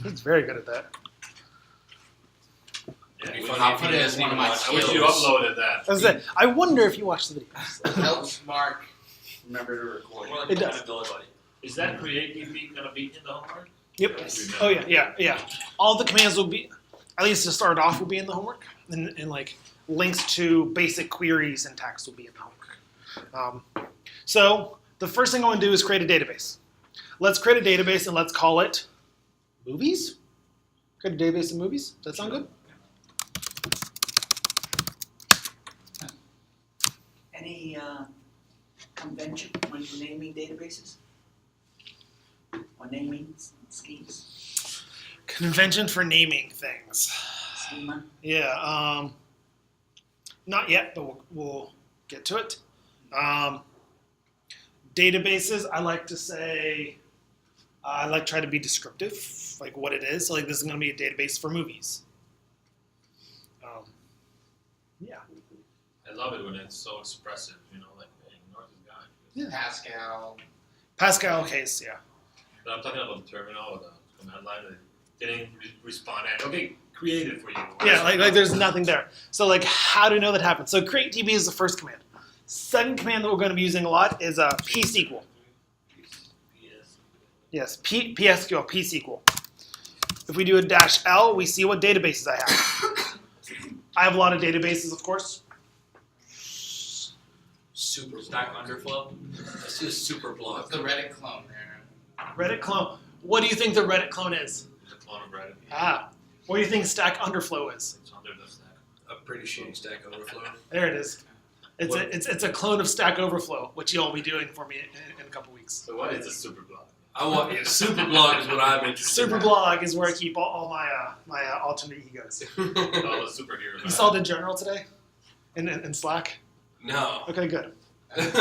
He's very good at that. Yeah, I'll put it as one of my skills. I wish you uploaded that. That's it. I wonder if you watch the videos. It helps Mark remember to record. More like It does. accountability. Is that creative going to be in the homework? Yep. Oh yeah. All the commands will be, at least to start off, will be in the homework, and like links to basic queries and text will be in the homework. So the first thing I want to do is create a database. Let's create a database and let's call it movies. Create a database of movies. Does that sound good? Any convention when you're naming databases? Or naming schemes? Convention for naming things. Schema? Yeah. Not yet, but we'll get to it. Databases, I like to say, I like to try to be descriptive, like what it is. So like this is going to be a database for movies. Yeah. I love it when it's so expressive, like, hey, ignore this guy. Yeah. Pascal. case, yeah. But I'm talking about the terminal or the command line that didn't respond. And, okay, create it for you. Yeah, like there's nothing there. So like how do we know that happens? So create DB is the first command. Second command that we're going to be using a lot is pSQL. Yes, PSQL, pSQL. If we do a -L, we see what databases I have. I have a lot of databases, of course. Super Stack Underflow. Let's do a super blog. What's the Reddit clone there? Reddit clone. What do you think the Reddit clone is? It's a clone of Reddit. What do you think Stack Underflow is? It's under the stack. A pretty shitty Stack Overflow. There it is. It's a clone of Stack Overflow, which you'll be doing for me in a couple weeks. So what is a super blog? I want super blog is what I'm interested in. Superblog is where I keep all my alternate egos. All the superheroes. You saw the journal today in Slack? No. Okay, good. That's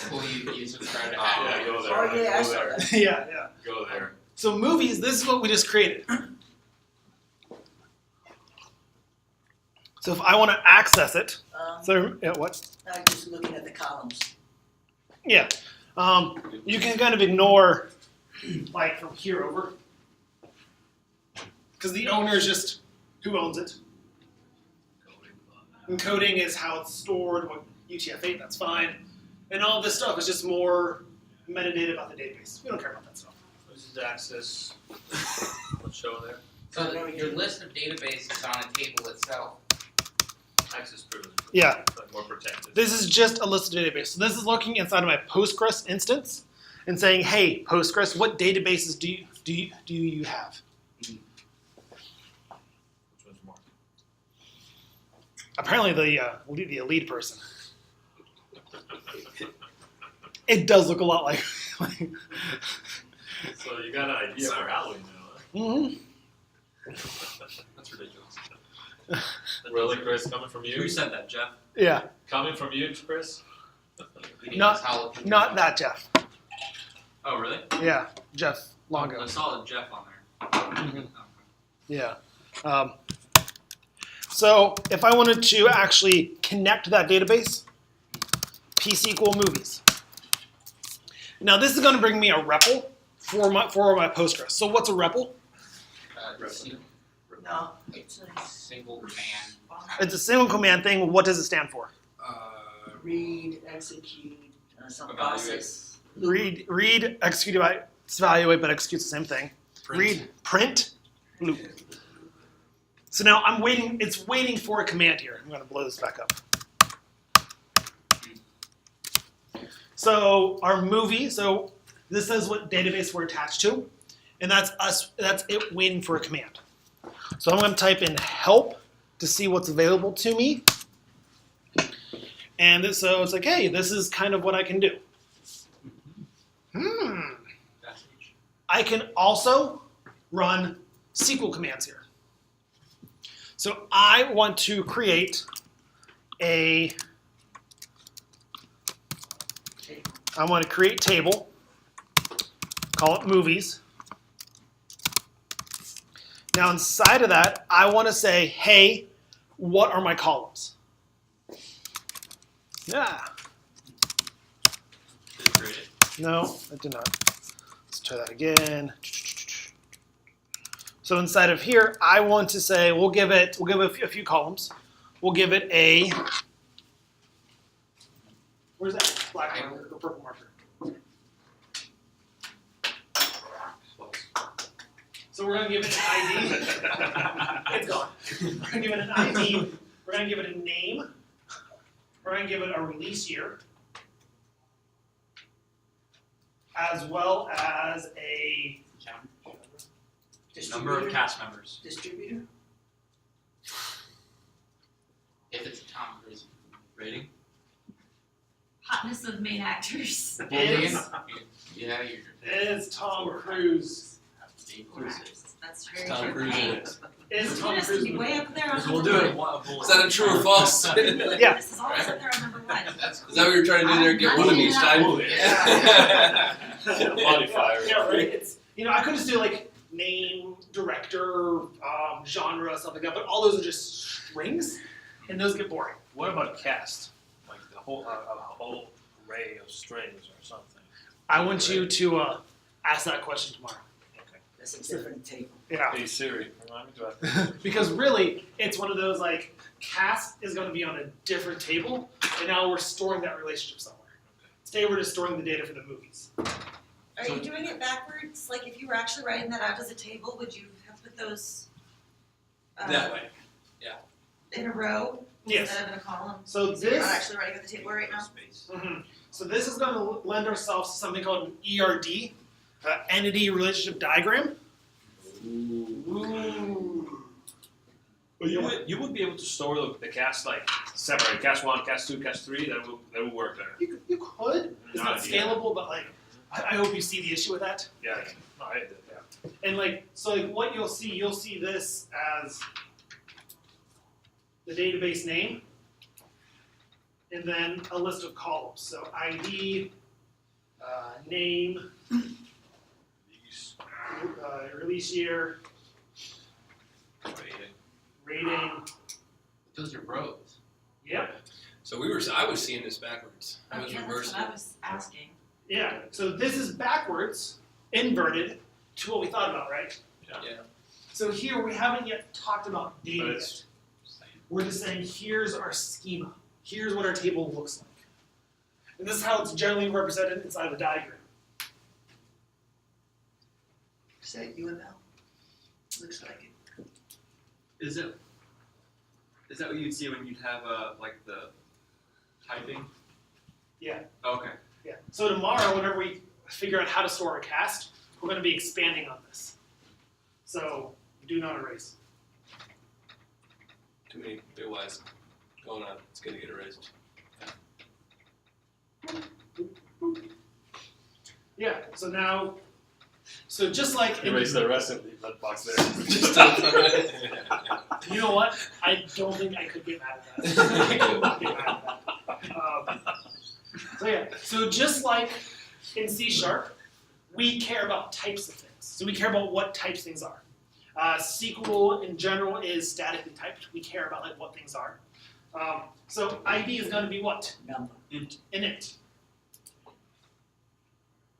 cool. You subscribe to Yeah, Apple. go there. Oh, yeah, I go saw there. that. Yeah. Go there. So movies, this is what we just created. So if I want to access it, what? I'm just looking at the columns. Yeah. You can kind of ignore, like, from here over. Because the owner is just who owns it. And coding is how it's stored, what UTF-8, that's fine. And all this stuff is just more metadata about the database. We don't care about that stuff. This is access. What's showing there? So your list of databases is on a table itself. Access privilege. Yeah. Like more protected. This is just a list of databases. So this is looking inside of my Postgres instance and saying, hey, Postgres, what databases do you have? Which one's more? Apparently the lead person. It does look a lot like. So you got an idea for Halloween now, Mm-hmm. That's ridiculous. huh? Really, Chris? Coming from you? Who said that, Jeff? Yeah, Coming from you, Chris? We need Not- this jalapeno. not that Jeff. Oh, really? Yeah, Jeff I Longo. saw a Jeff on there. Mhm. Yeah. So if I wanted to actually connect to that database, pSQL movies. Now this is going to bring me a REPL for my Postgres. So what's a REPL? No, it's a Single command. It's a single command thing. What does it stand for? read, execute, some Evaluate. process. Read, execute, evaluate, but executes the same thing. Print. Read, print, loop. So now I'm waiting. It's waiting for a command here. I'm going to blow this back up. So our movie. So this is what database we're attached to, and that's us. That's it waiting for a command. So I'm going to type in help to see what's available to me. And so it's like, hey, this is kind of what I can do. I can also run SQL commands here. So I want to create I want to create table, call it movies. Now inside of that, I want to say, hey, what are my columns? Yeah. Did you create it? No, I did not. Let's try that again. So inside of here, I want to say we'll give it a few columns. We'll give it a where's that black marker or purple marker? So we're gonna give it an ID. It's gone. We're gonna give it an ID. We're gonna give it a name. We're gonna give it a release year, as well as a Number of cast members. Distributor? If it's Tom Cruise. Rating. Hotness of main actors. is Yeah, you're. is Tom Cruise. That's very Tom true. Cruise Hey, in it. Is you Tom want us to Cruise? be way up there on We'll number do it. one. in one bullet. Is that a true or false? Is Yeah. This is always up there on number one. That's that what you're trying to do there? Get one of each time? Yeah. Modifier. Yeah, right. It's I could just do like name, director, genre, stuff like that, but all those are just strings, and those get boring. What about cast? Like the whole a whole array of strings or something. I want you to ask that question tomorrow. That's a different table. Yeah. Hey Siri, remind me to Because really, it's one of those like cast is going to be on a different table, and now we're storing that relationship somewhere. Today we're just storing the data for the movies. Are you doing it backwards? Like if you were actually writing that out as a table, would you have put those That way. in a row Yes. instead of in a column? So So you're not this. actually writing at the table right now? Mhm. So this is going to lend ourselves to something called an ERD, entity relationship diagram. Ooh. But you would be able to store the cast like separate, cast 1, cast 2, cast 3. That would work there. You could. It's No not idea. scalable, but like I hope you see the issue with that. Yeah. No, I did. Yeah. And like so, like what you'll see this as the database name, and then a list of columns. So ID, name, release year, rating. Those are bros. Yep. So I was seeing this backwards. I was Yeah, that's reversing what I it. was asking. Yeah. So this is backwards, inverted to what we thought about, right? Yeah. So here we haven't yet talked about data But yet. it's- We're just saying here's our schema. Here's what our table looks like. And this is how it's generally represented inside of the diagram. Is that UML? Looks like it. Is that what you'd see when you'd have like the typing? Yeah. Okay. Yeah. So tomorrow, whenever we figure out how to store a cast, we're going to be expanding on this. So do not erase. Too many bitwise going on. It's gonna get erased. Yeah. So now, just like in, Erase the rest of that box there. Just you know what? I don't think I could get mad at that. I could not get mad at that. So yeah. So just like in C#, we care about types of things. So we care about what types things are. SQL in general is statically typed. We care about like what things are. So ID is going to be what? Number. Init,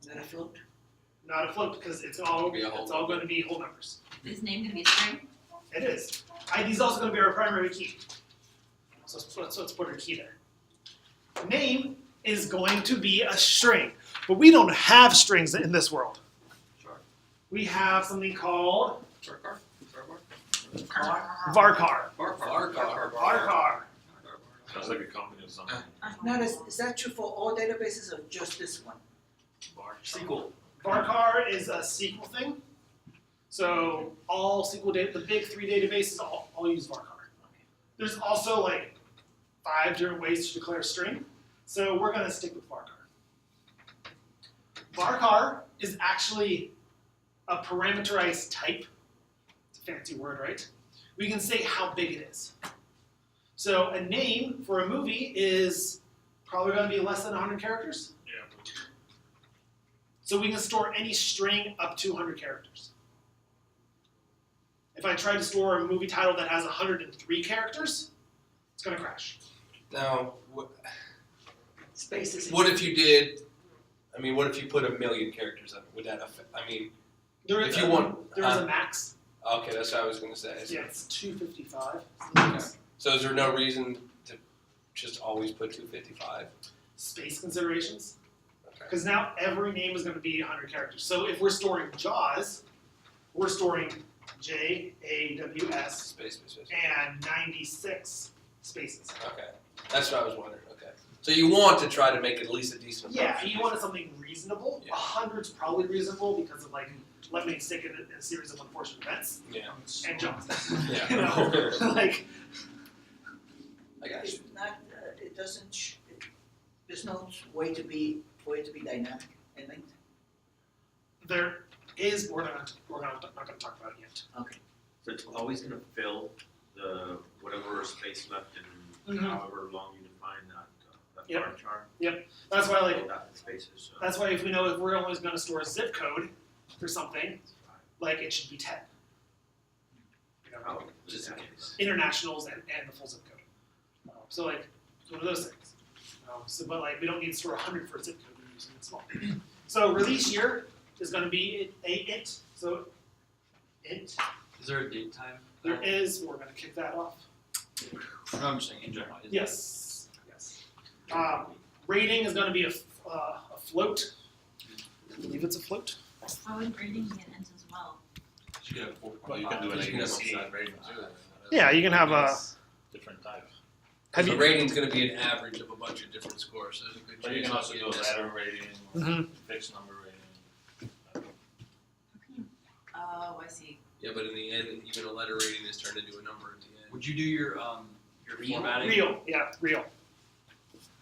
Not a float. not a float because it's all Be a whole going to be whole numbers. Is name gonna be a string? It is. ID is also going to be our primary key. So let's put our key there. Name is going to be a string, but we don't have strings in this world. Sure. We have something called Varchar? varchar. Varchar. Varchar. Sounds like a company or something. Now, is that true for all databases or just this one? SQL. Varchar is a SQL thing. So all SQL data, the big 3 databases all use Varchar. There's also like 5 different ways to declare a string. So we're going to stick with Varchar. Varchar is actually a parameterized type. It's a fancy word, right? We can say how big it is. So a name for a movie is probably going to be less than 100 characters. Yeah. So we can store any string up to 100 characters. If I try to store a movie title that has 103 characters, it's going to crash. Now, Spaces. what if you did? I mean, what if you put 1 million characters on it? Would that affect? I mean, There If is you want- there is a max. Okay, that's what I was gonna say. Yeah, it's 255. Okay. So is there no reason to just always put 255? Space considerations. Okay. Because now every name is going to be 100 characters. So if we're storing JAWS, we're storing JAWS Space. and 96 spaces. Okay. That's what I was wondering. Okay. So you want to try to make it at least a decent Yeah, approximation. you wanted something reasonable. Yeah. 100's probably reasonable because of like limiting stick in a series of unfortunate events Yeah. and JAWS. Yeah. You know, like I got you. It's not, it doesn't, there's no way to be, for it to be dynamic and linked. there is, we're not going to talk about it yet. Okay. So it's always gonna fill the whatever space left in Mhm. however long you define that Yep. bar chart. That's why like Fill that spaces. So. that's why if we know if we're always going to store a zip code for something, like it should be 10. You know, Oh, just in case. internationals and the full zip code. So like it's one of those things. So but like we don't need to store 100 for a zip code. We're using it small. So release year is going to be a int. So int Is there a date time? there is. We're going to kick that off. No, I'm saying in general. Yes. Yes. Rating is going to be a float. I believe it's a float. How would rating be an int as well? You could have 4.5. Well, you can do an You can have ABC a- rating too. Yeah, you can have a. Different type. Have The you? rating's going to be an average of a bunch of different scores. So there's a good But you chance can also it'll do a be letter rating, Mhm. fixed number rating. Oh, I see. Yeah, but in the end, even a letter rating is turned into a number at the end. Would you do your formatting? Real. Yeah, real.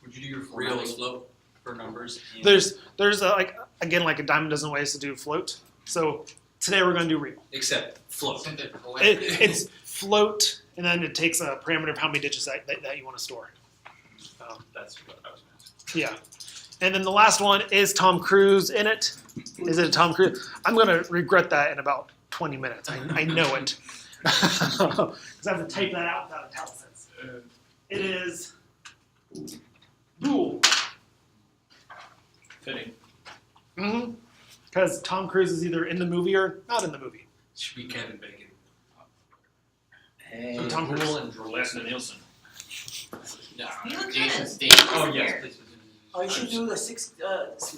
Would you do your Real formatting is float. for numbers? in- There's like again like a dime a dozen ways to do float. So today we're going to do real. Except float. Something poetic. It's float, and then it takes a parameter of how many digits that you want to store. That's what I was asking. Yeah. And then the last one is Tom Cruise in it. Is it a Tom Cruise? I'm going to regret that in about 20 minutes. I know it. Because I have to type that out without ItalicSense. It is dual. Fitting. Mm-hmm. Because Tom Cruise is either in the movie or not in the movie. Should be Kevin Bacon. So Tom Cruise. Rule and draw. Leslie Nielsen. No, You look Jason good. Statham. Oh yes, Here. please. Or you should do the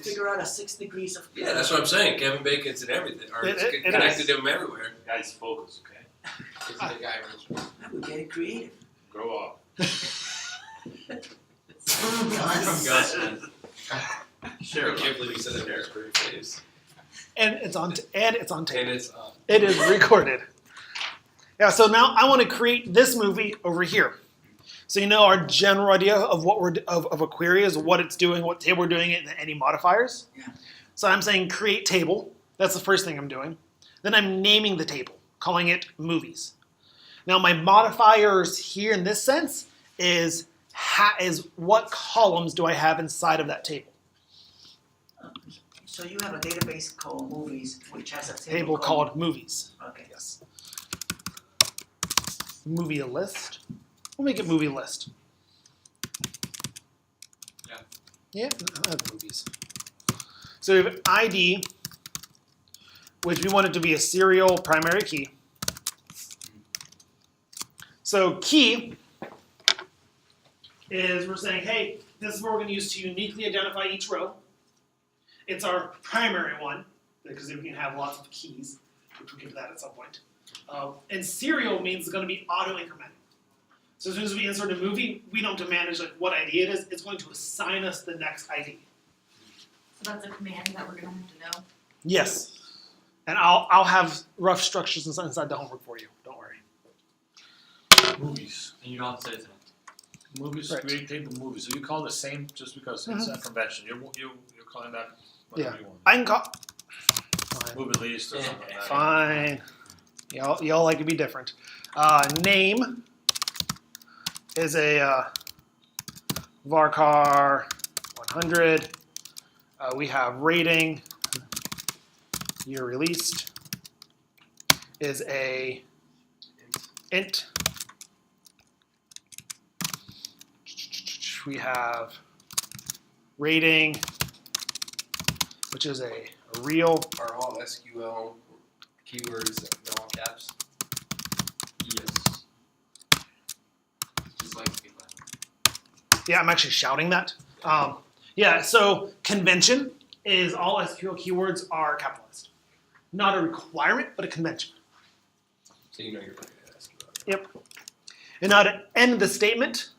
figure out a 6 degrees of. Yeah, that's what I'm saying. Kevin Bacon's in everything. Or it's It connected is. to him everywhere. Guy's focus, okay? Is he the guy original? I would get it creative. Grow up. From Gus. man. I Sure. can't believe he said that there. Pretty face. And it's on And tape. it's It is recorded. Yeah, so now I want to create this movie over here. So you know our general idea of what we're of a query is what it's doing, what table we're doing it, and any modifiers. Yeah. So I'm saying create table. That's the first thing I'm doing. Then I'm naming the table, calling it movies. Now my modifiers here in this sense is what columns do I have inside of that table? So you have a database called movies, which has a Table called movies. Okay. Yes. Movie list. We'll make it movie list. Yeah. Yeah, I have movies. So we have ID, which we want it to be a serial primary key. So key is we're saying, hey, this is what we're going to use to uniquely identify each row. It's our primary one, because we can have lots of keys, which we'll get to that at some point. And serial means it's going to be auto-incrementing. So as soon as we insert a movie, we don't have to manage like what ID it is. It's going to assign us the next ID. So that's a command that we're gonna have to know. Yes. And I'll have rough structures inside the homework for you. Don't worry. Movies. And you don't have to say it's Movies, Right. create table movies. So you call the same just because it's a convention. You're calling that whatever you want. I can call. Fine. Movie list or something like that. Fine. Y'all like to be different. Name is a varchar 100. We have rating. Year released is a int. We have rating, which is a real. Are all SQL keywords, no all caps. Yes. Just like people. Yeah, I'm actually shouting that. Yeah, so convention is all SQL keywords are capitalized. Not a requirement, but a convention. So you know you're not gonna ask about it. Yep. And now to end the statement,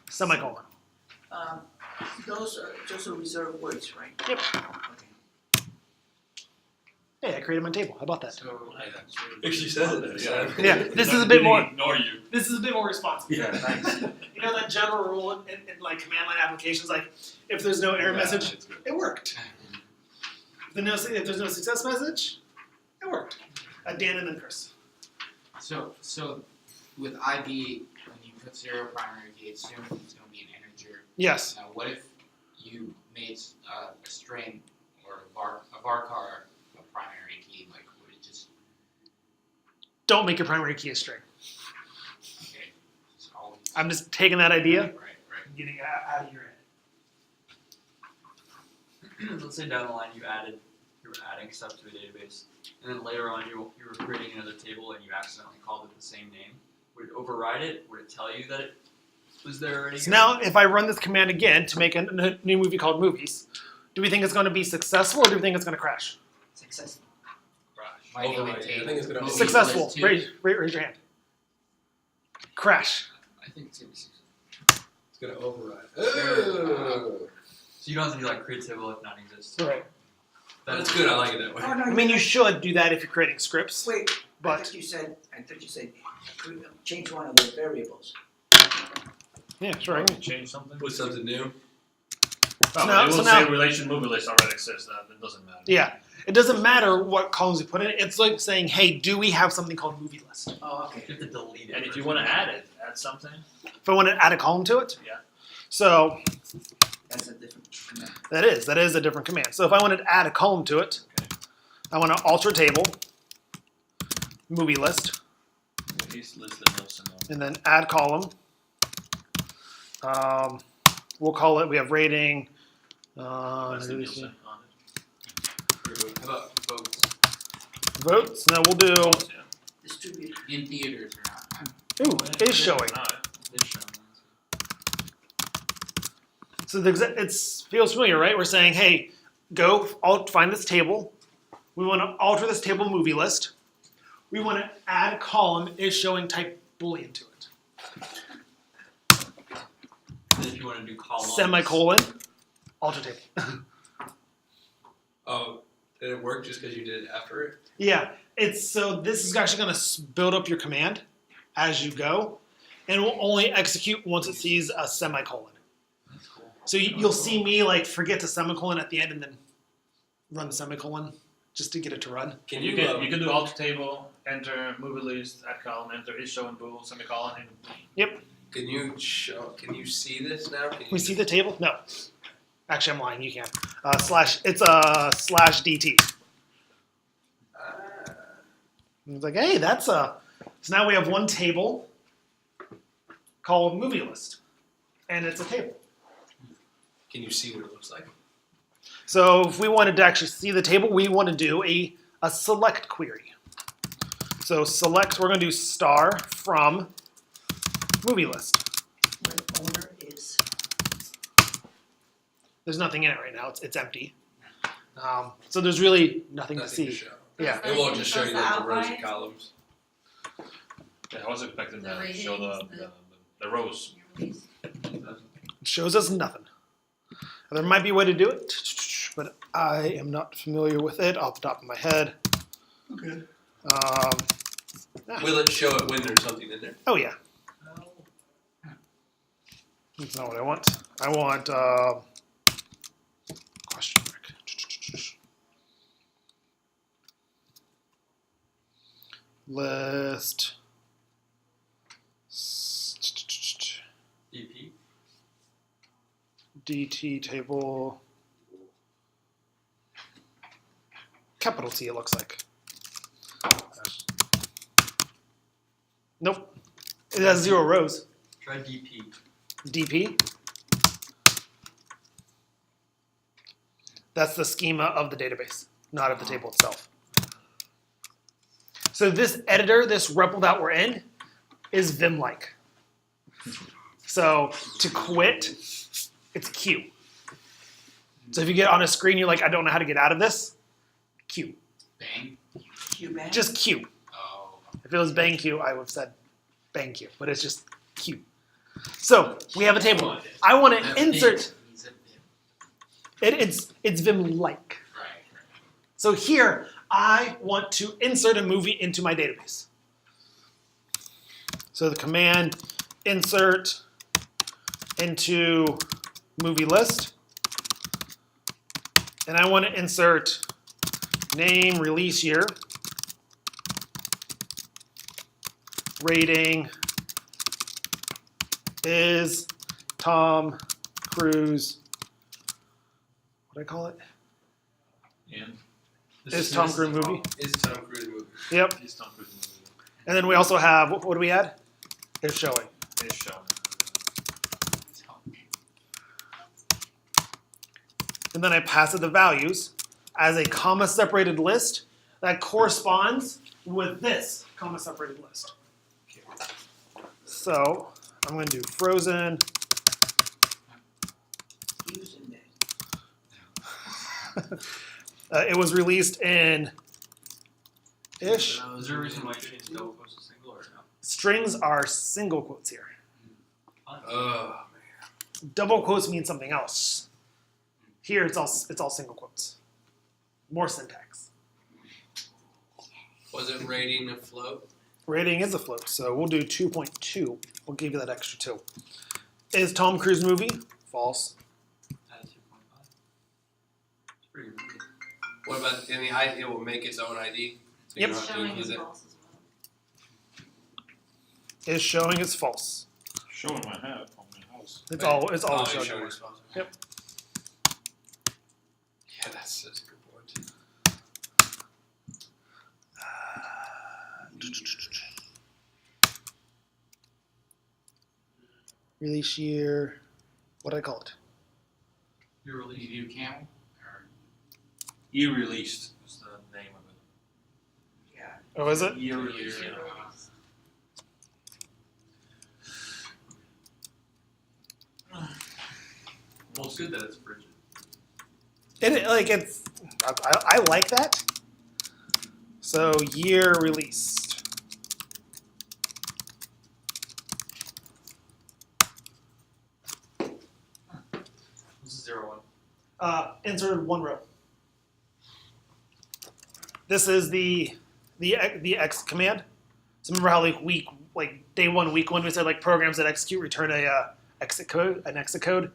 semicolon. Those are just reserved words, right? Yep. Okay. Hey, I created my table. How about that? So, Actually said it. Yeah, this is a bit more. Ignore you. This is a bit more responsive. Yeah, thanks. You know that general rule in like command line applications, like if there's no error message, It's good. it worked. If there's no success message, it worked. Dan and then Chris. so with IB, when you put 0 primary key, it's assumed it's going to be an integer. Yes. Now, what if you made a string or a varchar a primary key? Like, would it just Don't make your primary key a string. okay? It's always I'm just taking that idea right. and getting it out of your head. Let's say down the line you were adding stuff to a database, and then later on you were creating another table and you accidentally called it the same name. Would it override it? Would it tell you that it was there already? So now, if I run this command again to make a new movie called Movies, do we think it's going to be successful or do we think it's going to crash? Successful. Might Override. imitate I think it's gonna movies Successful. list too. Raise your hand. Crash. I think it's gonna be successful. It's gonna override. Oh. So you don't have to do like create table if none exists. Right. That's good. I like it that way. Oh, no, I mean, you should do that if you're creating scripts, Wait, I but thought you said change one of the variables. yeah, sure. I can. Change something? Put something new. Oh, now- it will so say now- relation movie list already exists. That doesn't matter. Yeah, it doesn't matter what columns you put in. It's like saying, hey, do we have something called movie list? Oh, okay. You have to delete it. And if you first. want to add it, add something. If I want to add a column to it, Yeah. So That's a different command. that is a different command. So if I wanted to add a column to it, I want to alter table, movie list, He's listed those and then add column. We'll call it. We have rating. That's the who Nielsen is on it. How about votes? it? Votes. Now we'll do. Yeah. Distribute. In theaters or not. Ooh, is showing. Alright. It's shown. So it feels familiar, right? We're saying, hey, go find this table. We want to alter this table movie list. We want to add a column is showing type Boolean to it. And if you want to do columns. Semicolon, alter table. Oh, did it work just because you did it after it? Yeah, so this is actually going to build up your command as you go, and it will only execute once it sees a semicolon. That's cool. So you'll see me like forget to semicolon at the end and then run the semicolon just to get it to run. Can You you? can do alter table, enter movie list, add column, enter is showing bool, semicolon, and Can you show? Can you see this now? Can you We see the table? No. Actually, I'm lying. You can. It's a slash DT. And it's like, hey, that's a. So now we have one table called movie list, and it's a table. Can you see what it looks like? So if we wanted to actually see the table, we want to do a select query. So select, we're going to do star from movie list. Where owner is. There's nothing in it right now. It's empty. So there's really nothing to Nothing see. to show. Yeah. It won't just show you like the rows and Outlines. columns. yeah, I was expecting The that to show ratings, the rows. It shows us nothing. There might be a way to do it, but I am not familiar with it off the top of my head. Okay. Will it show it when there's something in there? Oh yeah, that's not what I want. I want question mark. List. DP. DT table. Capital T, it looks like. Nope. It has 0 rows. Try DP. DP. That's the schema of the database, not of the table itself. So this editor, this REPL that we're in, is Vim-like. So to quit, it's Q. So if you get on a screen, you're like, I don't know how to get out of this, Q. Bang. Q-bang? Just Q. Oh. If it was bang Q, I would have said bang Q, but it's just Q. So we have a table. I want to insert. He's a bit. It's Vim-like. Right. So here, I want to insert a movie into my database. So the command insert into movie list. And I want to insert name, release year, rating is Tom Cruise. What do I call it? And Is Tom Cruise movie? Is Tom Cruise movie? Yep. it's Tom Cruise movie. And then we also have, what do we add? It's showing. It's showing. And then I pass it the values as a comma separated list that corresponds with this comma separated list. So I'm going to do frozen. Using that. It was released in ish. Is there a reason why you changed double quotes to single or no? Strings are single quotes here. Oh, Double quotes mean something else. Here it's all single quotes. More syntax. wasn't rating a float? Rating is a float, so we'll do 2.2. We'll give you that extra 2. Is Tom Cruise movie? False. Add 2.5. It's pretty good. What about in the ID? It will make its own ID. So you Yep. don't have to Showing include is it. false as well. Is showing is false. Showing my hat on my house. It's Right. all it's Oh, showing. it's showing as well. Yep. Yeah, that's such a good point. Release year. What did I call it? You're Do really you do camel? Or Year released is the name of it. Yeah. Oh, is it? year release. Year, Well, it's good that it's frigid. It's. I like that. So year released. This is 0-1. Inserted one row. This is the X command. So remember how like day one, week one, we said like programs that execute return a exit code, an exit code.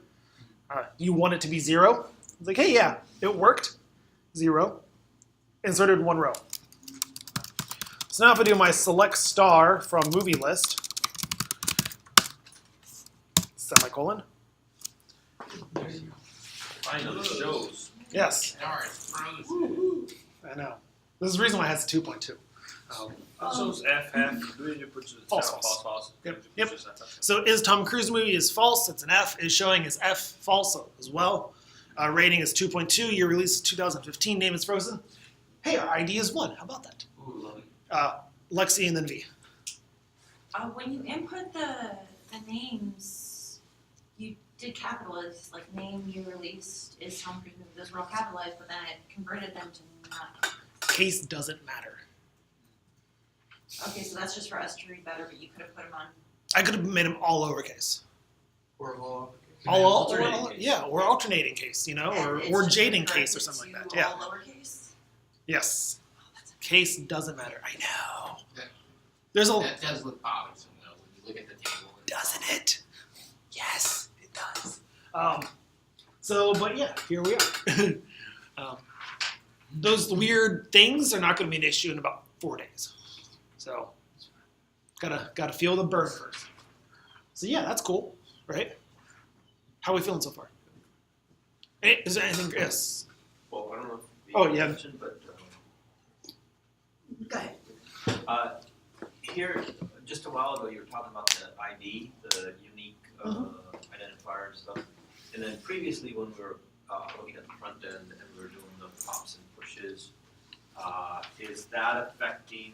You want it to be 0. It's like, hey, yeah, it worked. 0. Inserted one row. So now if I do my select star from movie list, semicolon. Finally shows. Yes, darn, it's frozen. I know. This is the reason why it has 2.2. It shows F half. Then you put False, false. Yep. So is Tom Cruise movie is false. It's an F. Is showing is F false as well. Rating is 2.2. Year release is 2015. Name is frozen. Hey, our ID is 1. How about that? Ooh, love it. Lexi and then V. When you input the names, you did capitalize, like name you released is Tom Cruise movie. Those were all capitalized, but then it converted them to not. Case doesn't matter. Okay, so that's just for us to read better, but you could have put them on. I could have made them all lowercase. Or all. Alternating case. Yeah, or alternating case, you know, or It's or just jading case or converted something like that. to Yeah. all lowercase. Yes. Case doesn't matter. I know. That- There's a That does look bothersome though, when you look at the table. doesn't it? Yes, it does. But yeah, here we are. Those weird things are not going to be an issue in about 4 days. So, gotta feel the burn first. So yeah, that's cool, right? How are we feeling so far? Is there anything? Yes. Well, I don't know if you Oh, yeah. mentioned, but Go ahead. here, just a while ago, you were talking about the ID, the unique identifier and stuff. And then previously, when we were looking at the front end and we were doing the pops and pushes, is that affecting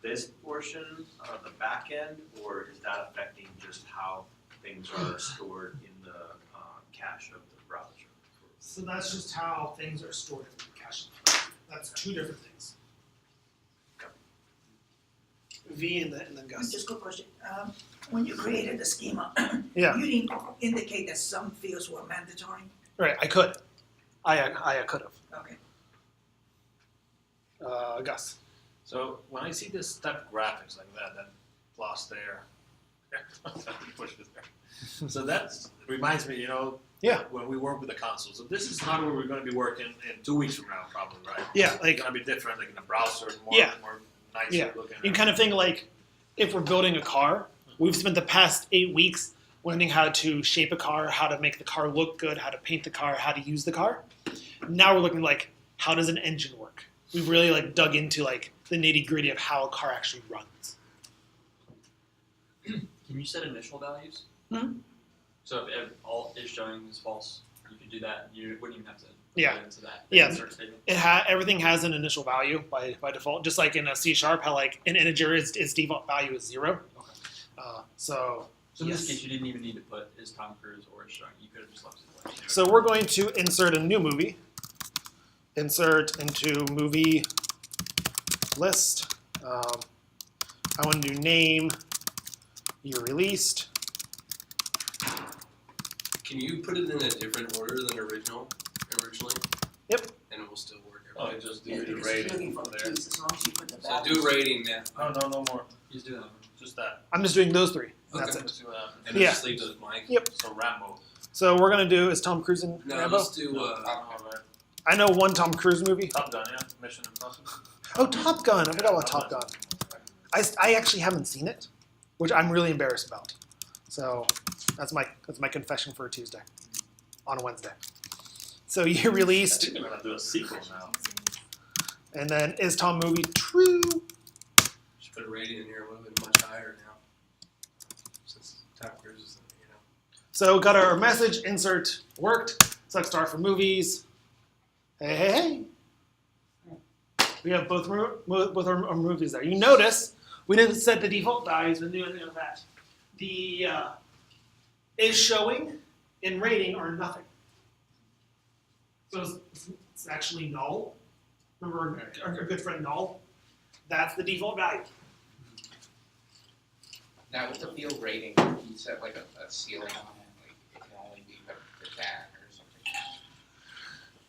this portion of the back end, or is that affecting just how things are stored in the cache of the browser? So that's just how things are stored in the cache. That's two different things. V and then Gus. Just a quick question. When you created the schema, Yeah. you didn't indicate that some fields were mandatory? Right, I could. I could have. Okay. Gus. So when I see this type of graphics like that plus there, push it there. So that reminds me, Yeah. when we work with the console. So this is not where we're going to be working in 2 weeks from now, probably, right? Yeah, It's like going to be different, like in the browser, Yeah. more nicer Yeah. looking. you kind of think like if we're building a car, we've spent the past 8 weeks learning how to shape a car, how to make the car look good, how to paint the car, how to use the car. Now we're looking like how does an engine work? We've really like dug into like the nitty gritty of how a car actually runs. Can you set initial values? Mhm. So if all is showing is false, you could do that. You wouldn't even have to Yeah. get into that Yeah. insert statement. Everything has an initial value by default, just like in a C#, how like an integer its default value is 0. Okay. So So in yes. this case, you didn't even need to put is Tom Cruise or is showing. You could have just left it blank. So we're going to insert a new movie. Insert into movie list. I want to do name, year released. Can you put it in a different order than originally? Yep. And it will still work. Oh, just do Yeah, the because he's rating looking for from the there. keys, as long as you put the So values. do rating now. Oh, no more. He's doing that. Just that. I'm just doing those 3. That's Okay. it. Let's see what happens. And Yeah. just leave those blank. Yep. So Rambo. So we're going to do, is Tom Cruise in No, Rambo? let's do, Alright. I know one Tom Cruise movie. Top Gun, yeah. Mission Impossible. Oh, Top Gun. I forgot about Top Gun. I actually haven't seen it, which I'm really embarrassed about. So that's my confession for a Tuesday, on a Wednesday. So year I released, think they're gonna do a sequel now. and then is Tom movie true? should put a rating in here a little bit much higher now. Since Tom Cruise is, So got our message insert worked. Select star for movies. Hey. We have both our movies there. You notice we didn't set the default values. We didn't do anything of that. The is showing and rating are nothing. So it's actually null. Remember our good friend null? That's the default value. Now with the field rating, you set like a ceiling on it, like it can only be the 10 or something.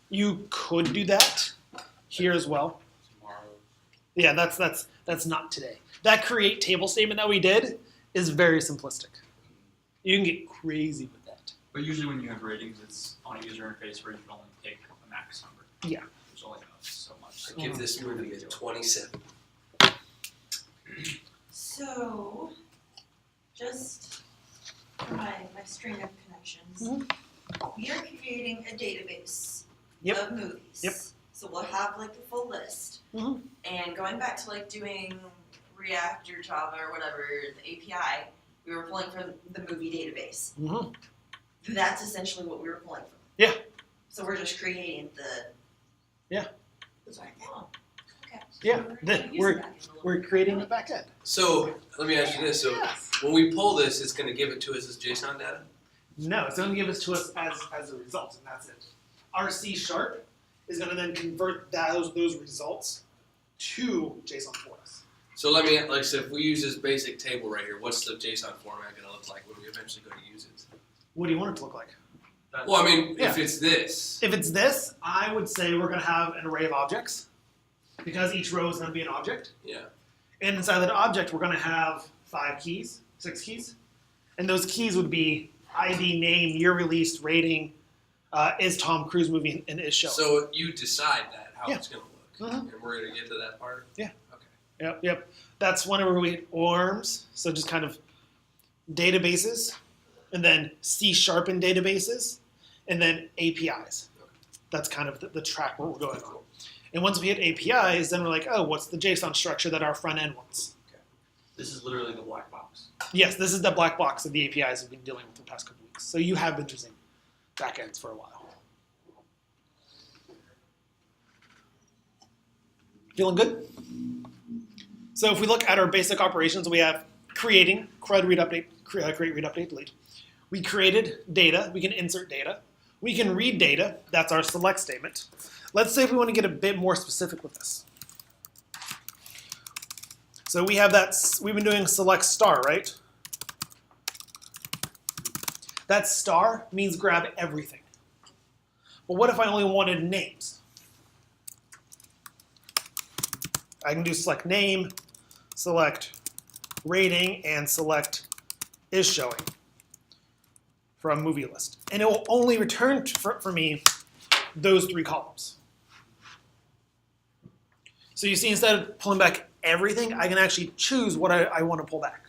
You could do that here as well. Tomorrow. Yeah, that's not today. That create table statement that we did is very simplistic. You can get crazy with that. But usually when you have ratings, it's on a user interface where you can only pick a max number. Yeah. There's only so much. So I give this movie a 27. So, just for my string of connections, Mhm. we are creating a database Yep. of movies. Yep. So we'll have like the full list. Mhm. And going back to like doing React or Java or whatever, the API, we were pulling from the movie database. Mm-hmm. That's essentially what we were pulling from. Yeah. So we're just creating the. Yeah. It's like, oh, okay. Yeah, We're the- gonna use we're- the back end a little We're bit. creating the back end. So let me ask you this. So when we pull this, it's going to give it to us as JSON data? No, it's going to give it to us as a result, and that's it. Our C# is going to then convert those results to JSON for us. So let me, like, so if we use this basic table right here, what's the JSON format going to look like when we eventually go to use it? What do you want it to look like? That's, Well, I mean, Yeah. if it's this, If it's this, I would say we're going to have an array of objects because each row is going to be an object. yeah. And inside that object, we're going to have 5 keys, 6 keys. And those keys would be ID, name, year released, rating, is Tom Cruise movie, and is showing. So you decide that, how Yeah. it's going to look. Mhm. And we're going to get to that part? Yeah. Okay. Yep. That's whenever we hit ORMs, so just kind of databases, and then C# in databases, and then APIs. That's kind of the track where we're going on. And once we hit APIs, then we're like, oh, what's the JSON structure that our front end wants? this is literally the black box. Yes, this is the black box of the APIs we've been dealing with the past couple weeks. So you have been using backends for a while. Feeling good? So if we look at our basic operations, we have creating, create, read, update, delete. We created data. We can insert data. We can read data. That's our select statement. Let's say if we want to get a bit more specific with this. So we have that, we've been doing select star, right? That star means grab everything. But what if I only wanted names? I can do select name, select rating, and select is showing from movie list. And it will only return for me those 3 columns. So you see, instead of pulling back everything, I can actually choose what I want to pull back.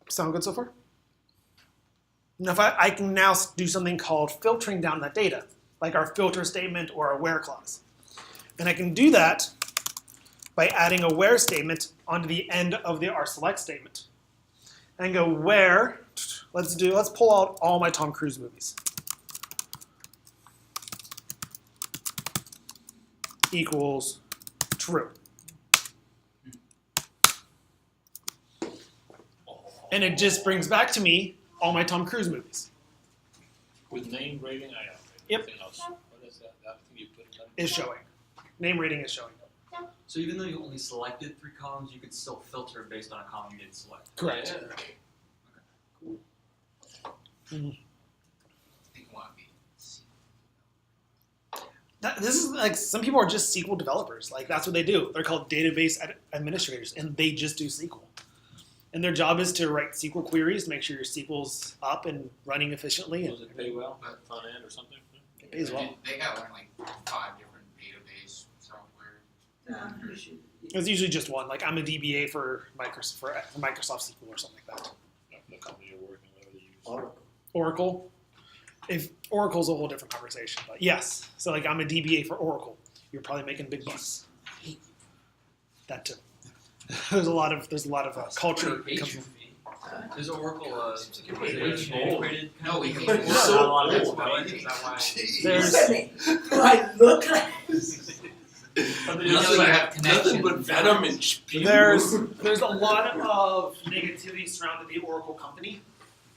Sound good so far? Now, if I can now do something called filtering down that data, like our filter statement or our where clause. And I can do that by adding a where statement onto the end of our select statement. And go where, let's pull out all my Tom Cruise movies. Equals true. And it just brings back to me all my Tom Cruise movies. With name, rating, I have. Yep. Anything else? What is that? That thing you put in that? Is showing. Name rating is showing. So even though you only selected 3 columns, you could still filter based on a column you didn't select. Correct. I think you want to be. This is like, some people are just SQL developers. Like, that's what they do. They're called database administrators, and they just do SQL. And their job is to write SQL queries to make sure your SQL's up and running efficiently. Does it pay well? Front end or something? It pays well. They got like 5 different database software. You should. It's usually just one. Like, I'm a DBA for Microsoft SQL or something like that. The company you're working with, they use. Oracle. If Oracle's a whole different conversation, but yes. So like, I'm a DBA for Oracle. You're probably making big bucks. That too. There's a lot of culture. Pretty patient for me. Is Oracle pretty integrated? No, we Not can. a lot of XPL, is that why? There's I look like. You know you have connections. Nothing but venom and spew. there's a lot of negativity surrounding the Oracle company.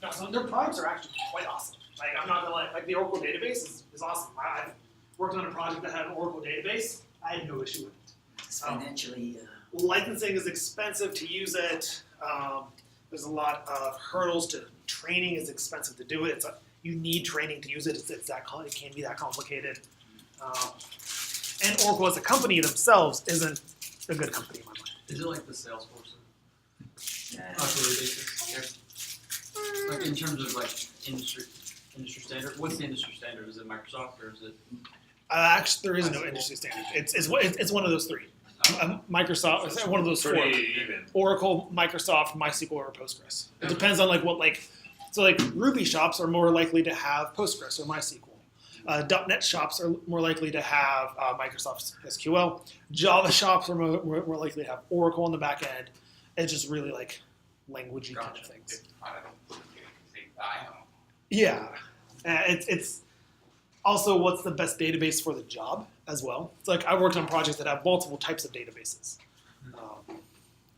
Now, some of their products are actually quite awesome. Like, I'm not gonna lie, like the Oracle database is awesome. I've worked on a project that had an Oracle database. I had no issue with it. It's financially. Licensing is expensive to use it. There's a lot of hurdles to training. Is expensive to do it. You need training to use it. It can be that complicated. And Oracle as a company themselves isn't a good company in my mind. Is it like the Salesforce? On a quarterly basis? Like in terms of like industry standard? What's the industry standard? Is it Microsoft or is it? Actually, there is no industry standard. It's one of those 3. Microsoft, it's one of those 4. Pretty even. Oracle, Microsoft, MySQL, or Postgres. It depends on like what so like Ruby shops are more likely to have Postgres or MySQL. .NET shops are more likely to have Microsoft SQL. Java shops are more likely to have Oracle on the back end. It's just really like languagey kind of things. Yeah, it's also what's the best database for the job as well. It's like I worked on projects that have multiple types of databases.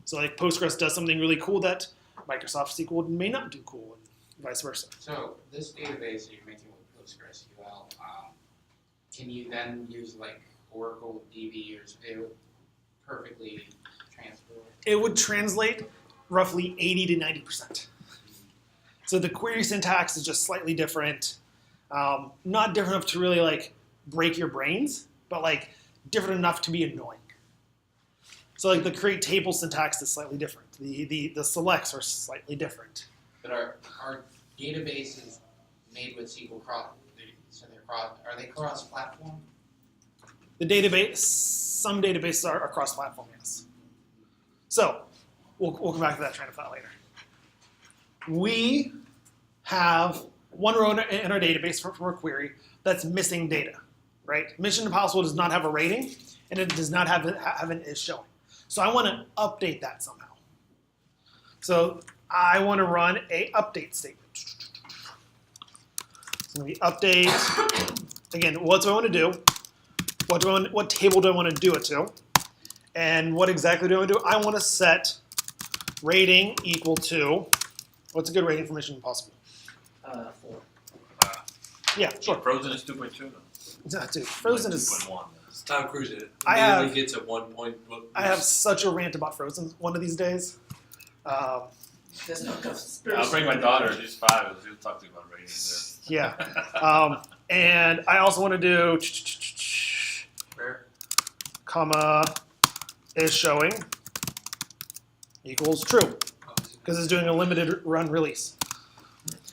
So like Postgres does something really cool that Microsoft SQL may not do cool, and vice versa. So this database that you're making with PostgreSQL, can you then use like Oracle DB or it would perfectly transfer? It would translate roughly 80 to 90%. So the query syntax is just slightly different. Not different enough to really like break your brains, but like different enough to be annoying. So like the create table syntax is slightly different. The selects are slightly different. But are databases made with SQL cross? So are they cross-platform? The database, some databases are cross-platform, yes. So we'll come back to that train of thought later. We have one row in our database for a query that's missing data, right? Mission Impossible does not have a rating, and it does not have an is showing. So I want to update that somehow. So I want to run a update statement. It's going to be update again, what do I want to do? What table do I want to do it to? And what exactly do I want to do? I want to set rating equal to, what's a good rating for Mission Impossible? 4. Yeah, sure. Frozen is 2.2 though. Dude, Frozen is. 2.1. Tom Cruise did it. I have- Immediately gets a 1 point. I have such a rant about Frozen one of these days. There's no I'll conspiracy. bring my daughter, she's 5, she'll talk to you about ratings Yeah. And I also want to do Where? comma is showing equals true because it's doing a limited run release.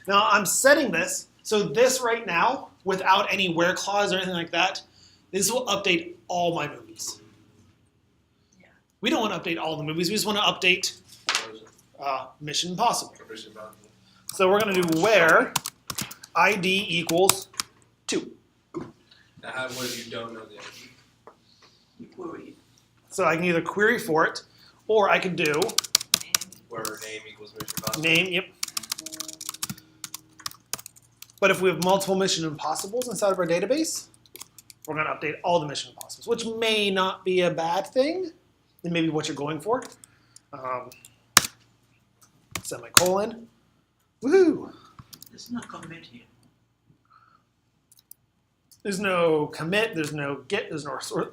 Now I'm setting this, so this right now, without any where clause or anything like that, this will update all my movies. Yeah. We don't want to update all the movies, we just want to update Mission Impossible. Mission Impossible. So we're going to do where ID equals 2. Now, what if you don't know the ID? Query. So I can either query for it, or I could do Where name equals Mission Impossible. name, yep. But if we have multiple Mission Impossibles inside of our database, we're going to update all the Mission Impossibles, which may not be a bad thing, and maybe what you're going for. Semicolon. Woohoo! There's no commit here. There's no commit, there's no get, there's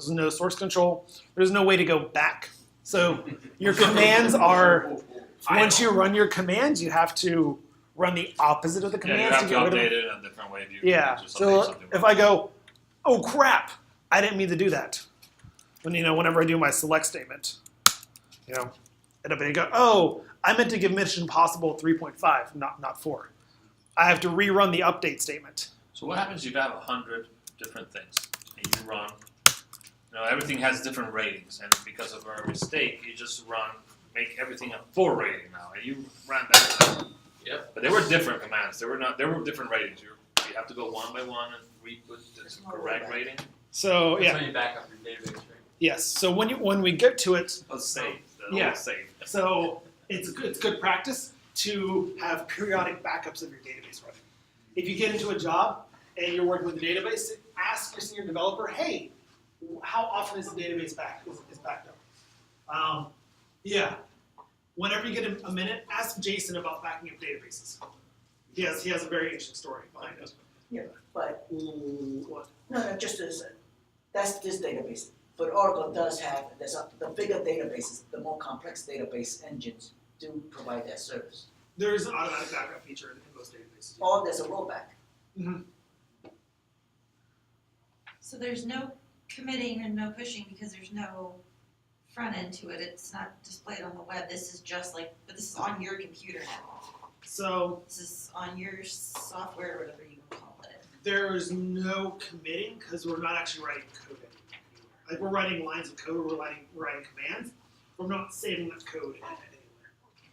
no source control, there's no way to go back. So your commands are, once you run your commands, you have to run the opposite of the Yeah, you commands have to to get rid of update them. it in a different way if you Yeah, just update so something if wrong. I go, oh crap, I didn't mean to do that. Whenever I do my select statement, it'll go, oh, I meant to give Mission Impossible 3.5, not 4. I have to rerun the update statement. So what happens if you have 100 different things and you run, everything has different ratings, and because of our mistake, you just make everything a 4 rating now, and you ran that. Yep. But they were different commands. They were different ratings. You have to go one by one and re-put the correct rating. So That's yeah, when you back up your database, right? yes. So when we get to it, Let's save. Yeah. Save. so it's good practice to have periodic backups of your database running. If you get into a job and you're working with the database, ask your senior developer, hey, how often is the database backed up? Whenever you get a minute, ask Jason about backing up databases. He has a very interesting story behind it. But What? no, just as that's this database. But Oracle does have the bigger databases, the more complex database engines do provide that service. There is an automatic backup feature in most databases. Or there's a rollback. So there's no committing and no pushing because there's no front end to it. It's not displayed on the web. This is just but this is on your computer now. So This is on your software or whatever you call it. there is no committing because we're not actually writing code anywhere. Like we're writing lines of code, we're writing commands. We're not saving that code anywhere.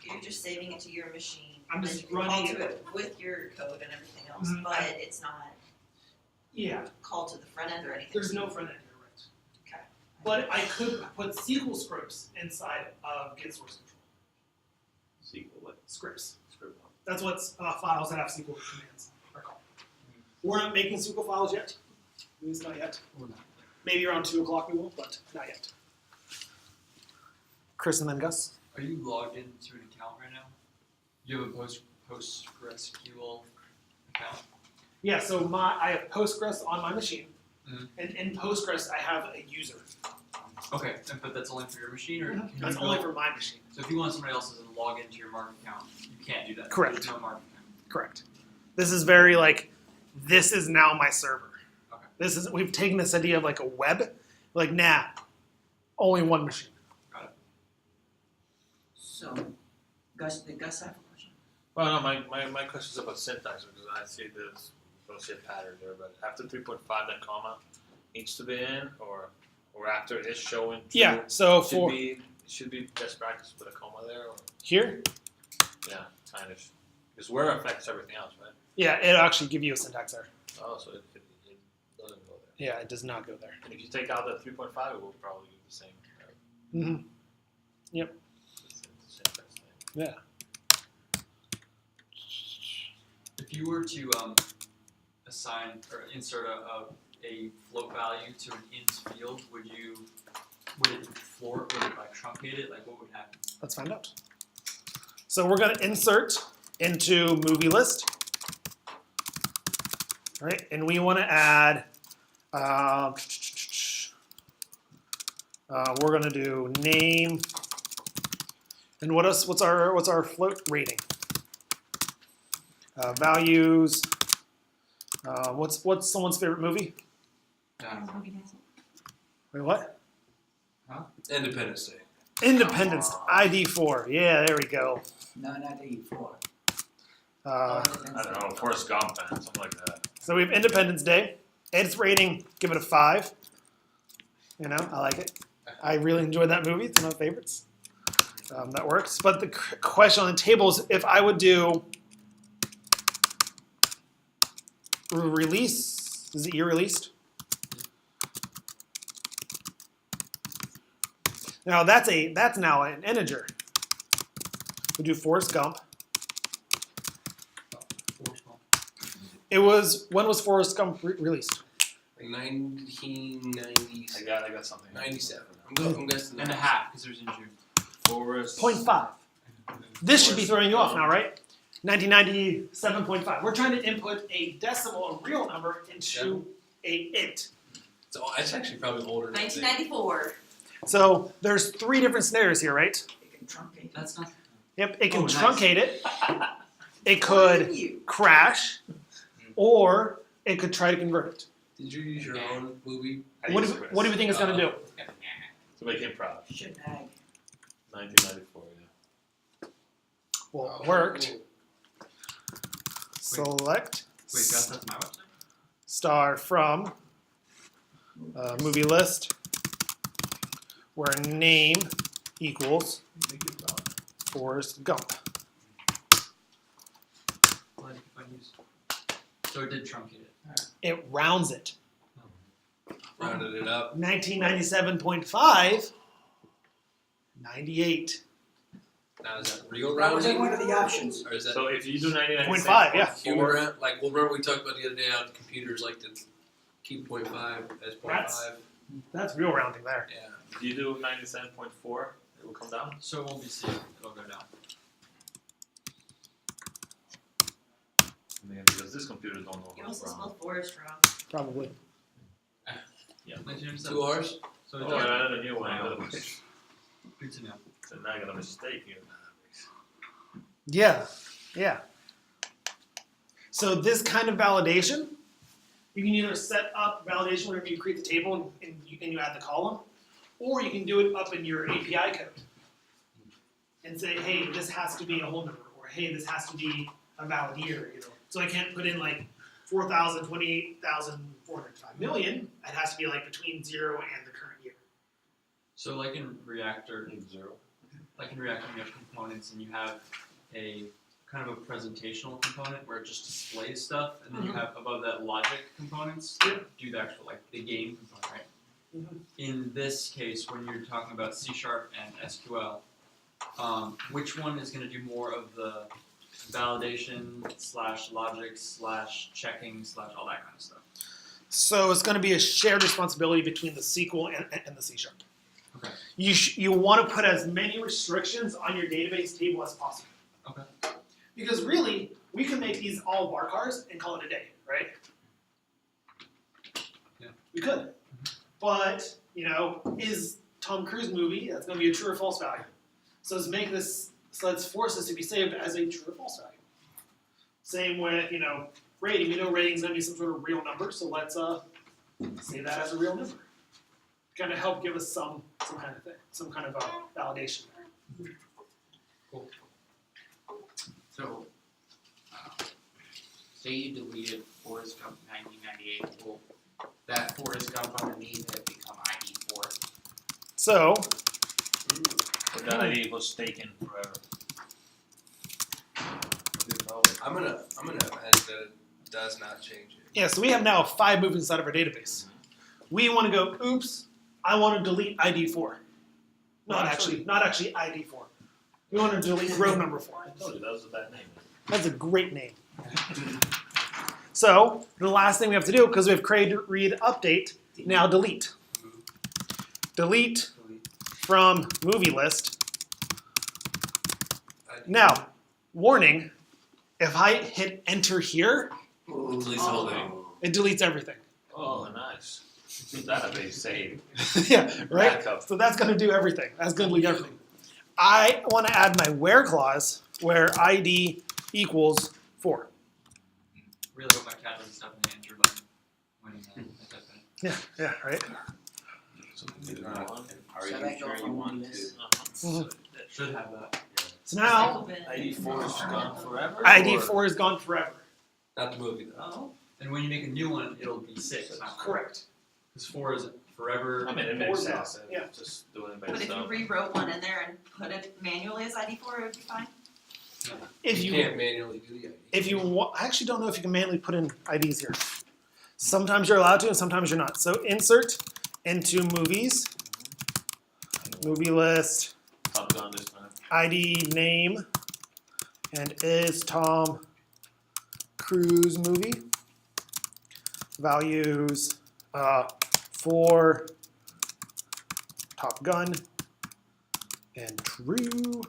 You're just saving it to your machine. I'm and just you can running call to it. it with your code and everything else, Mhm. but it's not Yeah, called to the front end or anything. there's no front end here, right? Okay. But I could put SQL scripts inside of get source control. SQL what? Scripts. Script. That's what files that have SQL commands are called. We're not making SQL files yet. At least not yet. Maybe around 2 o'clock we will, but not yet. Chris and then Gus. Are you logged into an account right now? You have a PostgreSQL account? Yeah, so I have Postgres on my machine, Mhm. and in Postgres I have a user. Okay, but that's only for your machine, or can That's you only go- for my machine. So if you want somebody else's to log into your Mark account, you can't do that. Correct. There's no Mark account. Correct. This is very this is now my server. Okay. We've taken this idea of a web, only one machine. So, did Gus have a question? Well, no, my question is about syntax because I see this, don't see a pattern there, but after 3.5, that comma needs to be in, or after it's showing. True, Yeah, so it should be best practice to put a comma there, or here, yeah, kind of, because where affects everything else, right? yeah, it'll actually give you a syntax error. Oh, so it doesn't go there. Yeah, it does not go there. And if you take out the 3.5, it will probably do the same. Right? Mm-hmm. It's the syntax thing. Yeah. If you were to assign or insert a float value to an int field, would it floor it? Would it like truncate it? Like what would happen? Let's find out. So we're going to insert into movie list. All right, and we want to add, we're going to do name, and what else? What's our float rating? Values. What's someone's favorite movie? Wait, what? Independence Day. Independence ID4. Yeah, there we go. No, not the E4. I don't know, Forrest Gump and something like that. So we have Independence Day. Its rating, give it a 5. You know, I like it. I really enjoyed that movie. It's one of my favorites. That works. But the question on the table is if I would do release, is it year released? Now that's now an integer. We do Forrest Gump. It was, when was Forrest Gump released? Like 1990. I got something. 97. I'm guessing. And a half because it was in June. Forrest. 0.5. This should be throwing you off now, right? 1997.5. We're trying to input a decimal, a real number, into a int. So it's actually probably older than I think. 1994. So there's 3 different scenarios here, right? It can truncate. That's not. Yep, it can Oh, nice. truncate it. It could crash, or it could try to convert it. Did you use your own movie? What do you think it's going to do? To make him proud. Should nag. 1994, yeah. Well, it worked. Select Wait, guys, that's my website. star from movie list where name equals Forrest Gump. Glad you could find these. So it did truncate it. It rounds it. Rounded it up. 1997.5, 98. Now is that real That was in rounding? one of the options. Or is that So if you do 99 0.5, yeah. human round? Like, well, remember we talked about the other day how computers like to keep 0.5 as 0.5? That's real rounding there. Yeah. if you do 97.4, it will come down. So it won't be C. It'll go down. Because this computer don't know You how also to round. spelled Forrest wrong. Probably. Yeah. 1997. 2 R's? So Oh, it does. I added a new one. Good to know. So now I got a mistake here. Yeah, yeah. So this kind of validation, you can either set up validation whenever you create the table and you add the column, or you can do it up in your API code and say, hey, this has to be a whole number, or hey, this has to be a valid year. You know, so I can't put in like 4,000, 28,405 million. It has to be like between 0 and the current year. So like in Reactor, Zero. like in Reactor, you have components and you have a kind of a presentational component where it just displays stuff, and then you have above that logic components that do the actual like the game component, right? In this case, when you're talking about C# and SQL, which one is going to do more of the validation / logic / checking / all that kind of stuff? So it's going to be a shared responsibility between the SQL and the C#. Okay. You want to put as many restrictions on your database table as possible. Okay. Because really, we can make these all bar cars and call it a day, right? Yeah. We could. But, you know, is Tom Cruise movie, that's going to be a true or false value. So let's force this to be saved as a true or false value. Same with, you know, rating. We know rating is going to be some sort of real number, so let's say that as a real number. Kind of help give us some kind of thing, some kind of validation there. Cool. So, say you deleted Forrest Gump 1998, will that Forrest Gump underneath it become ID4? So, But that ID was taken forever. I'm gonna hedge that it does not change it. yeah, so we have now 5 moves inside of our database. We want to go, oops, I want to delete ID4. Not actually ID4. We want to delete row number 4. I told you that was a bad name. That's a great name. So the last thing we have to do, because we have create, read, update, now delete. Delete from movie list. Now, warning, if I hit enter here, Deletes the whole thing. it deletes everything. Oh, nice. Database save. Yeah, right? Backup. So that's going to do everything. That's going to delete everything. I want to add my where clause where ID equals 4. Really hope my cat doesn't step in the enter button when I type that. Yeah, right? So we do one. Are Should you I go sure from you want list? to? Mhm. Should have that. So now, ID4 is gone forever? ID or- 4 is gone forever. Not the movie though. Oh, And when you make a new one, it'll be 6. Correct. Because 4 is forever. I mean, it makes Four's sense. gone, yeah. Just doing it But if based you on. rewrote one in there and put it manually as ID4, it would be fine. If You you can't manually do the ID. If you I actually don't know if you can manually put in IDs here. Sometimes you're allowed to, and sometimes you're not. So insert into movies, movie list, Top Gun this time. ID name, and is Tom Cruise movie. Values for Top Gun and true.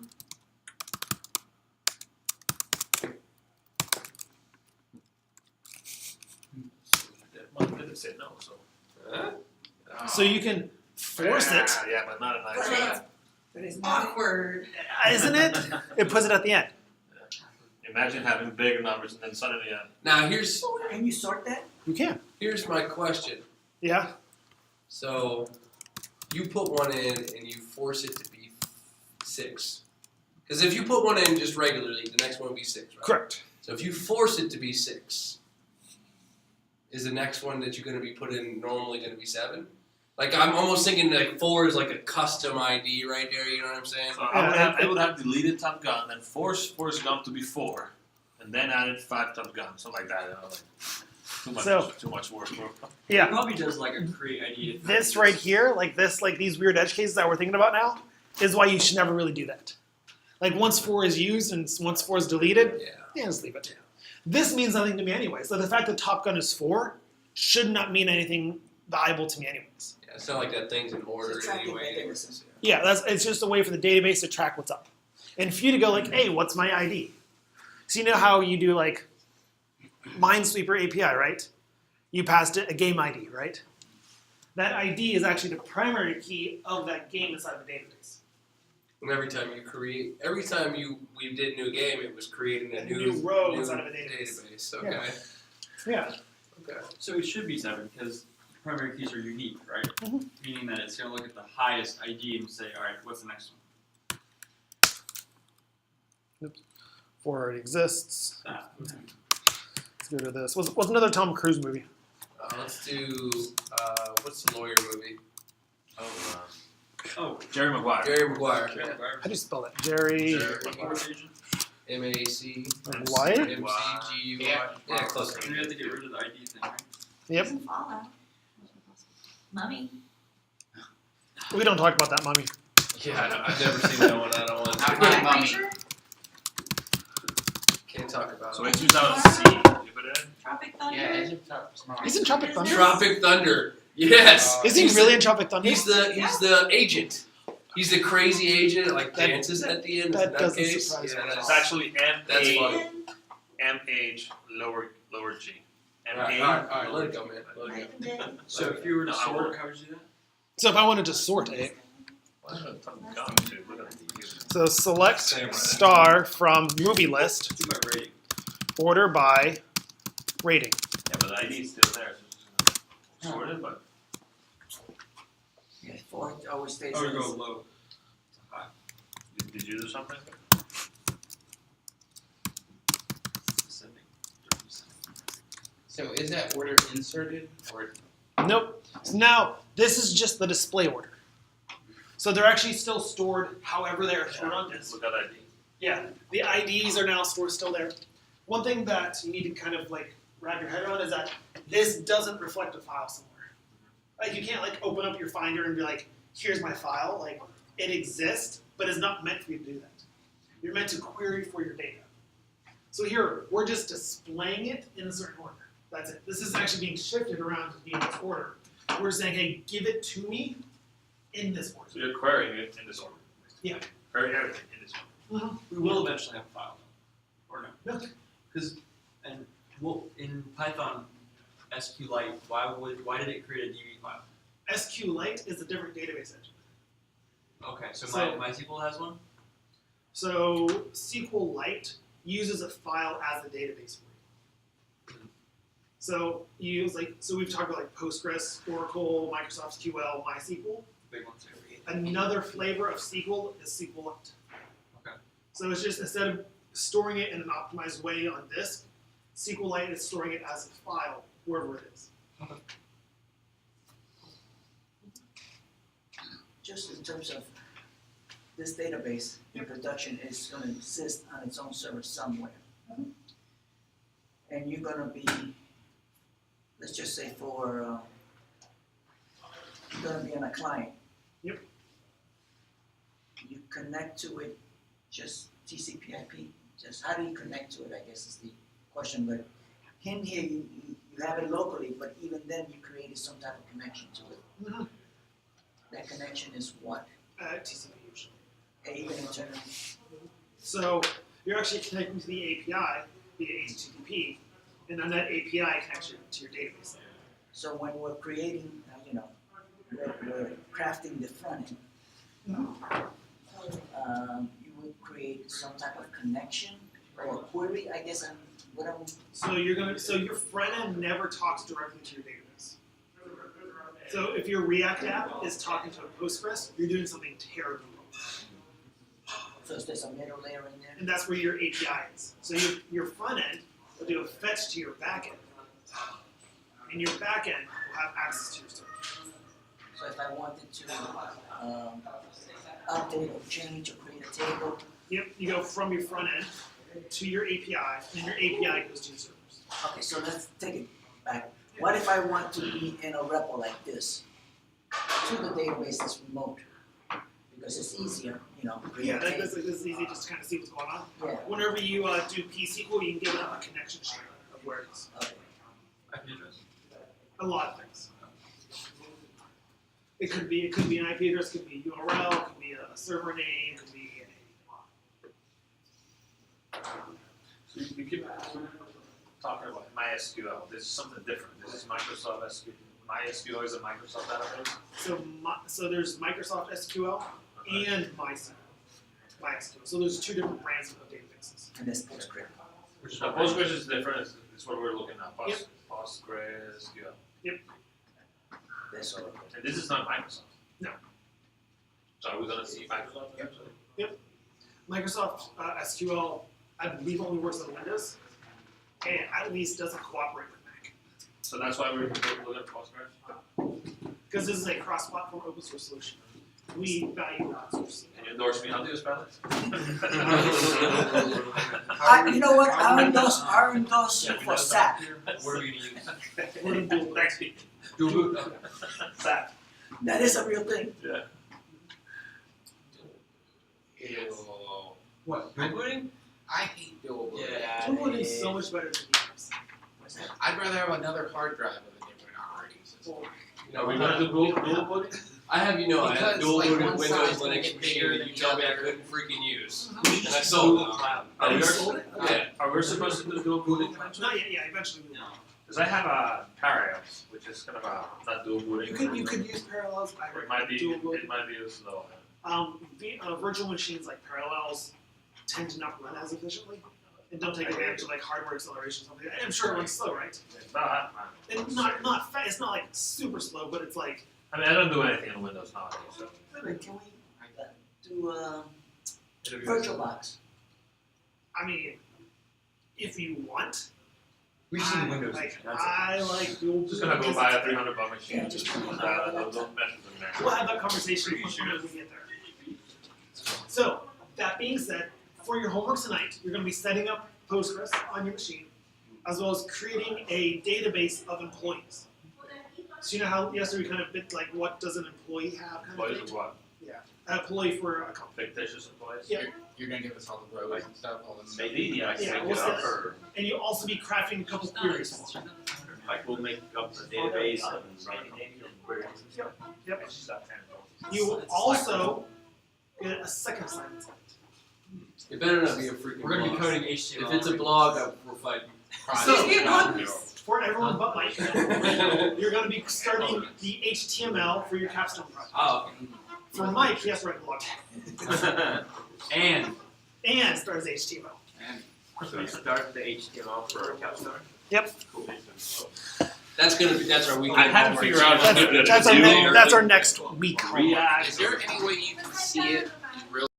Well, it didn't say no, so. So you can force it, Yeah, but not a nice But one. it's but it's not. awkward. isn't it? It puts it at the end. Imagine having bigger numbers and then suddenly, Now here's Can you sort that? You can. my question. Yeah. So you put one in and you force it to be 6. Because if you put one in just regularly, the next one will be 6, right? Correct. So if you force it to be 6, is the next one that you're going to be put in normally going to be 7? Like I'm almost thinking like 4 is like a custom ID right there. You know what I'm saying? so I would have deleted Top Gun, then forced Forrest Gump to be 4, and then added 5 Top Gun, something like that. You know, like too much work, bro. It Yeah. probably does like a create ID. This right here, like these weird edge cases that we're thinking about now, is why you should never really do that. Like once 4 is used and once 4 is deleted, Yeah. just leave it. This means nothing to me anyway. So the fact that Top Gun is 4 should not mean anything valuable to me anyways. Yeah. It's not like that thing's in order It's tracking anyway. mechanism. Yeah, it's just a way for the database to track what's up. And for you to go like, hey, what's my ID? So you know how you do like Minesweeper API, right? You passed it a game ID, right? That ID is actually the primary key of that game inside the database. And every time we did new game, it was creating a A new new row inside of a database. Okay. Yeah. Okay. So it should be 7 because primary keys are unique, right? Mhm. Meaning that it's going to look at the highest ID and say, all right, what's the next one? 4 already exists. That. Let's go to this. What's another Tom Cruise movie? Let's do what's the lawyer movie? Oh, Jerry Maguire. Jerry Maguire. How do you spell that? Jerry M-A-C Maguire? M-C-G-U-I. Yeah, close. We have to get rid of the ID thing, right? Yep. Doesn't Fallout. Mummy. We don't talk about that, mommy. Yeah, I've never seen that one. I don't want Not to. my mummy. Erasure? Can't talk about So it. it choose out a C. You put it in? Tropic Thunder? Yeah, Egypt Top. He's in Tropic Thunder. Tropic Thunder. Yes. Is he He's really the- in Tropic Thunder? He's the agent. He's the crazy agent that like That- dances at the end. that in that doesn't case. surprise me. Yeah, It's that's actually That's M-A, funny. M-H, lower G. Alright, M-A. alright, let it go, man. Let it go. So if you were to No, I sort, won't. how would you do that? So if I wanted to sort it, Why not Top Gun too? Look at it. so select Same, right? star from movie list, Do my rating. order by rating. Yeah, but the ID is still there, so it's just gonna sort it, but Yeah, 4 always stays Oh, you in go this. low. High. did you do something? Descending. So is that order inserted or? Nope. So now this is just the display order. So they're actually still stored however they're stored on disk. Look at ID. Yeah, the IDs are now stored still there. One thing that you need to kind of like wrap your head around is that this doesn't reflect a file somewhere. Like you can't like open up your Finder and be like, here's my file. Like it exists, but it's not meant for you to do that. You're meant to query for your data. So here, we're just displaying it in a certain order. That's it. This is actually being shifted around to be in this order. We're saying, hey, give it to me in this order. So you're querying it in this order. Yeah. Query everything in this order. We will eventually have a file, though, or no? No. Because, and well, in Python SQLite, why did it create a DB file? SQLite is a different database engine. Okay, so, So- MySQL has one? So SQLite uses a file as a database for you. So you use so we've talked about like Postgres, Oracle, Microsoft SQL, MySQL. Big ones here. Another flavor of SQL is SQLite. Okay. So it's just instead of storing it in an optimized way on disk, SQLite is storing it as a file wherever it is. Just in terms of this database in production is gonna exist on its own server somewhere. And you're gonna be, let's just say you're gonna be on a client. Yep. You connect to it, just TCP/IP, just how do you connect to it, I guess is the question, but in here, you have it locally, but even then you created some type of connection to it. Mhm. That connection is what? TCP usually. Even internally. So you're actually connecting to the API via HTTP, and then that API connects you to your database. So when we're creating, we're crafting the front end, you would create some type of connection or query, I guess So your front end never talks directly to your database. So if your React app is talking to a Postgres, you're doing something terribly wrong. so there's a middle layer in there. And that's where your API is. So your front end will do a fetch to your back end. And your back end will have access to your server. So if I wanted to update or change or create a table, Yep, you go from your front end to your API, and your API goes to your servers. okay, so let's take it back. What if I want to be in a repo like this to the database that's remote? Because it's easier, create Yeah, a table. this is easy just to kind of see what's going on. Yeah, Whenever you do pSQL, you can give them a connection string of where it is. okay. IP address. A lot of things. It could be an IP address, could be a URL, could be a server name, could be So you keep talking about MySQL. This is something different. This is Microsoft SQL. MySQL is a Microsoft database. so there's Microsoft SQL and MySQL. So there's two different brands of databases. And that's Postgres. Which is So what Postgres is different. It's what we're looking at. Yep. PostgreSQL. That's all. And this is not Microsoft. No. So are we gonna see Microsoft? Yep. Microsoft SQL, I believe, only works on Windows, and at least doesn't cooperate with Mac. So that's why we're looking at Postgres. Because this is a cross-platform open source solution. We value open source. Can you endorse me? How do you spell it? You know what, I'll endorse you for SAP. Where are we gonna use? We're gonna do it. Next week. Dual boot? Okay. SAP. That is a real thing. Yeah. What, dual booting? I hate dual boot. Yeah. Dual is so much better than VMs. I'd rather have another hard drive with a different operating system. Are we gonna do dual booting? I have dual Because, booted one Windows side's gonna Linux get machine bigger that than you the told me I other. couldn't freaking use. We And I should sold go them. cloud. Are we, sold it? Yeah. are we supposed to do dual booting eventually? Not yet, yeah, eventually we will. Because I have a Parallels, which is kind of a not dual booting. You could use Parallels. I It might be dual boot. it might be slow. Virtual machines like Parallels tend to not run as efficiently and don't take advantage of like hardware acceleration or something. I'm sure it runs slow, right? It's not. It's not fast. It's not like super slow, but it's like I mean, I don't do anything on Windows nowadays. So. Can we do AWS. VirtualBox? I mean, if you want. We've seen I, Windows. Like, That's it. I like dual boot. Just gonna go because buy a it's- $300 machine. Yeah, just use that. Don't mess with them We'll there. have that conversation when we get there. So, that being said, for your homework tonight, you're going to be setting up Postgres on your machine, as well as creating a database of employees. So you know how yesterday we kind of bit like what does an employee have kind Employees of of thing? what? An employee for a company. Fictitious employees? Yeah. You're gonna give us all the rows and stuff, all the. Maybe I Yeah, can we'll it up set- or And you'll also be crafting a couple queries for them. Like we'll make up the database and run queries and stuff. Yep. You will also get a second assignment. It better not be a freaking We're gonna be blog. coding HTML. If it's a blog, we're fighting. So- crime. For everyone but Mike, you're going to be starting the HTML for your capstone project. Oh, For Mike, he has to write a blog And and start his HTML. So you start the HTML for a capstone? Yep. Cool. that's our weekend. I hadn't homework. figured out That's, what to that's, our, do. that's our next week. React. Is there any way you can see it